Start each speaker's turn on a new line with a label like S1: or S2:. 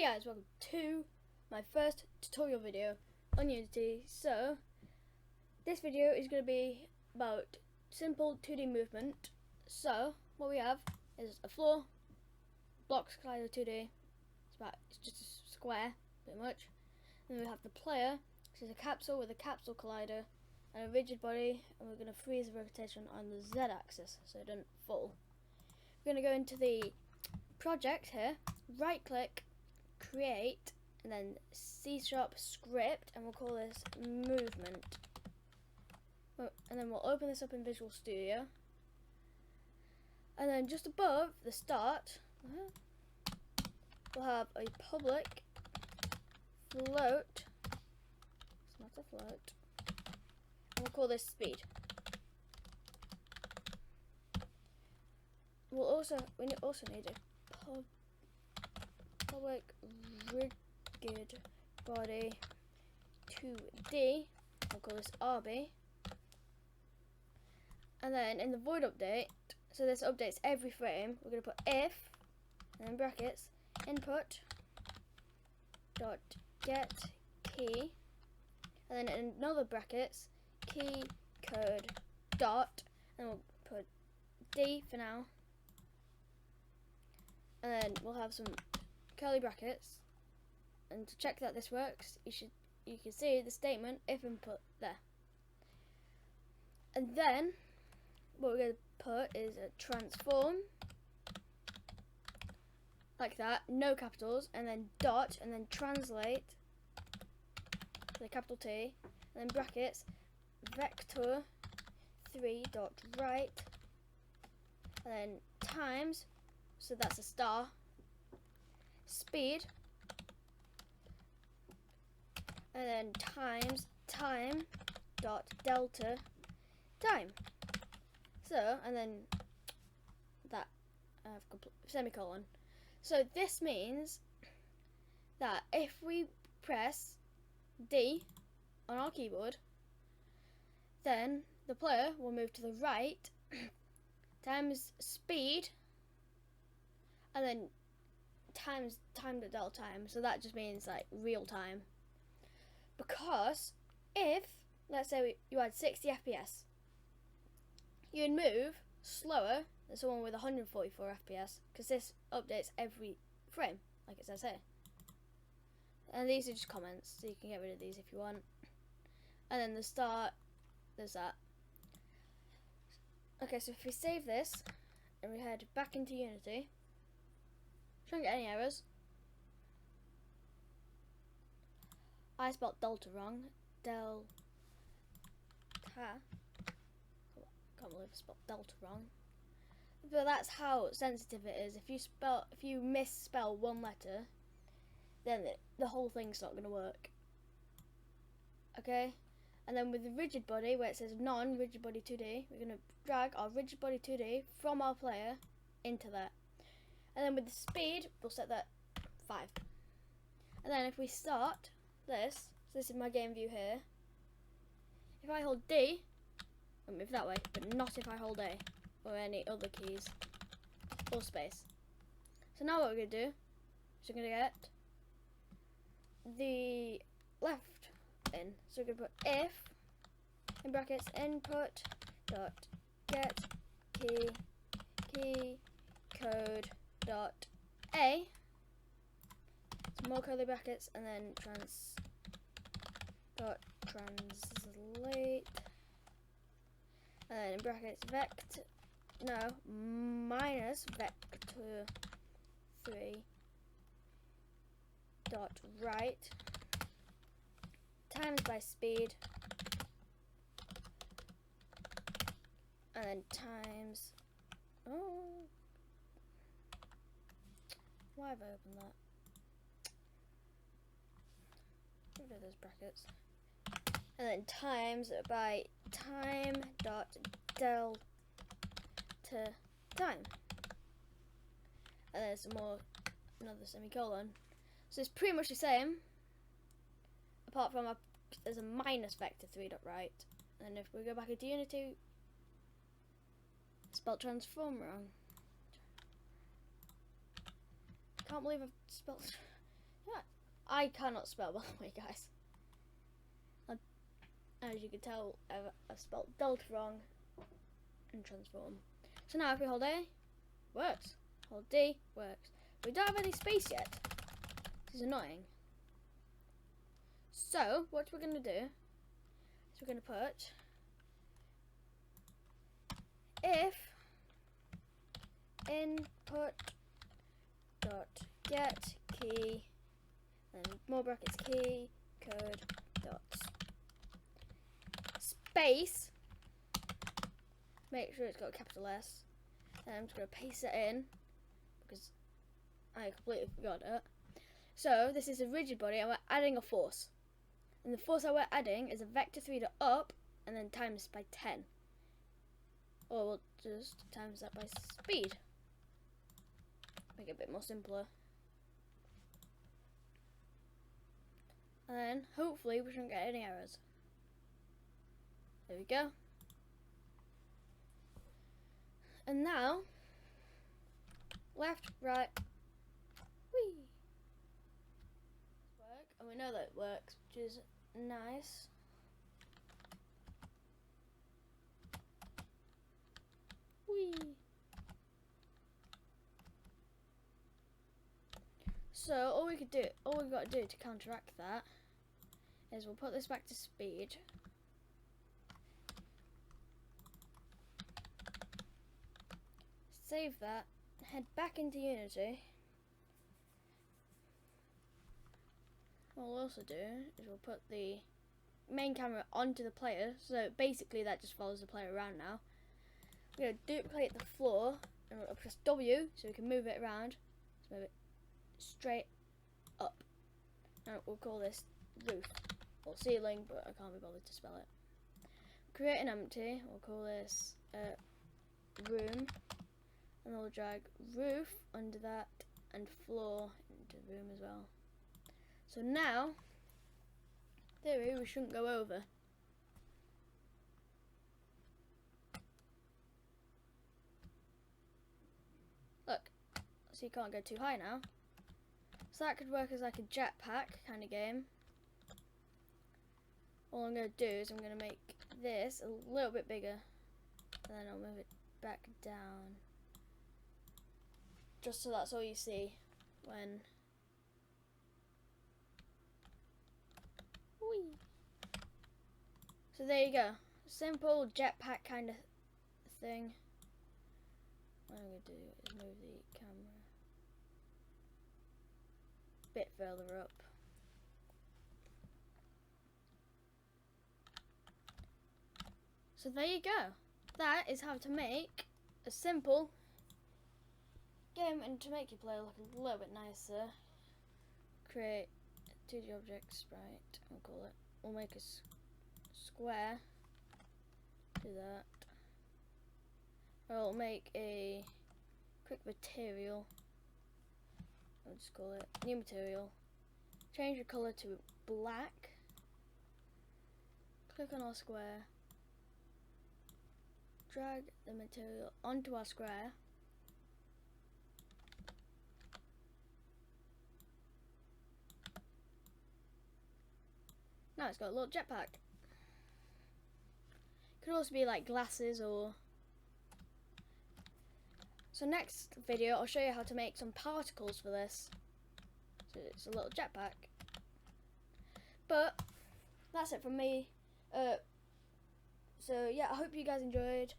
S1: Hey guys, welcome to my first tutorial video on Unity. So, this video is going to be about simple 2D movement. So, what we have is a floor, blocks collider 2D, it's just a square, pretty much. And then we have the player, which is a capsule with a capsule collider and a rigid body, and we're going to freeze the rotation on the Z axis so it doesn't fall. We're going to go into the project here, right click, create, and then C# script, and we'll call this movement. And then we'll open this up in Visual Studio, and then just above the start we'll have a public float. It's not a float, and we'll call this speed. We also need a public rigid body 2D. We'll call this RB. And then in the void update, so this updates every frame, we're going to put if, and then brackets, input dot get key, and then in another brackets, key code dot, and we'll put D for now. And then we'll have some curly brackets, and to check that this works, you can see the statement if input there. And then what we're going to put is a transform, like that, no capitals, and then dot, and then translate, the capital T, and then brackets, vector 3 dot right, and then times, so that's a star, speed, and then times time dot delta time. So, and then that semicolon. So this means that if we press D on our keyboard, then the player will move to the right times speed, and then times time to delta time. So that just means like real time. Because if, let's say you had 60 FPS, you'd move slower than someone with 144 FPS, because this updates every frame, like it says here. And these are just comments, so you can get rid of these if you want. And then the start, there's that. Okay, so if we save this and we head back into Unity, shouldn't get any errors. I spelled delta wrong. Delta. Can't believe I spelled delta wrong. But that's how sensitive it is. If you misspell one letter, then the whole thing's not going to work. Okay? And then with the rigid body, where it says non-rigid body 2D, we're going to drag our rigid body 2D from our player into that. And then with the speed, we'll set that 5. And then if we start this, so this is my game view here. If I hold D, I'll move that way, but not if I hold A or any other keys or space. So now what we're going to do is we're going to get the left in. So we're going to put if, in brackets, input dot get key code dot A, some more curly brackets, and then translate, and then in brackets minus vector 3 dot right times by speed, and then times, why have I opened that? Get rid of those brackets. And then times by time dot delta time. And then some more, another semicolon. So it's pretty much the same, apart from there's a minus vector 3 dot right. And if we go back into Unity, spelled transform wrong. Can't believe I've spelled Yeah, I cannot spell, by the way, guys. As you can tell, I've spelled delta wrong and transform. So now if we hold A, works. Hold D, works. We don't have any space yet. This is annoying. So what we're going to do is we're going to put if input dot get key, then more brackets key code dot space, make sure it's got a capital S, and I'm just going to paste it in because I completely forgot it. So this is a rigid body and we're adding a force, and the force that we're adding is a vector 3 to up and then times by 10, or we'll just times that by speed, make it a bit more simpler, and then hopefully we shouldn't get any errors. There we go. And now, left, right, whee. Work, and we know that it works, which is nice. Whee. So all we've got to do to counteract that is we'll put this back to speed. Save that, head back into Unity. What we'll also do is we'll put the main camera onto the player, so basically that just follows the player around now. We're going to duplicate the floor and we'll press W so we can move it around. Let's move it straight up. And we'll call this roof or ceiling, but I can't be bothered to spell it. Create an empty, we'll call this room. And we'll drag roof under that and floor into the room as well. So now, in theory, we shouldn't go over. Look, so you can't go too high now. So that could work as like a jetpack kind of game. All I'm going to do is I'm going to make this a little bit bigger. And then I'll move it back down. Just so that's all you see when. Whee. So there you go. Simple jetpack kind of thing. What I'm going to do is move the camera a bit further up. So there you go. That is how to make a simple game, and to make your player look a little bit nicer, create a 2D object sprite, we'll make a square, do that, I'll make a quick material, I'll just call it new material, change the colour to black, click on our square, drag the material onto our square, now it's got a little jetpack. Could also be like glasses or. So next video I'll show you how to make some particles for this. So it's a little jetpack. But that's it from me. So yeah, I hope you guys enjoyed.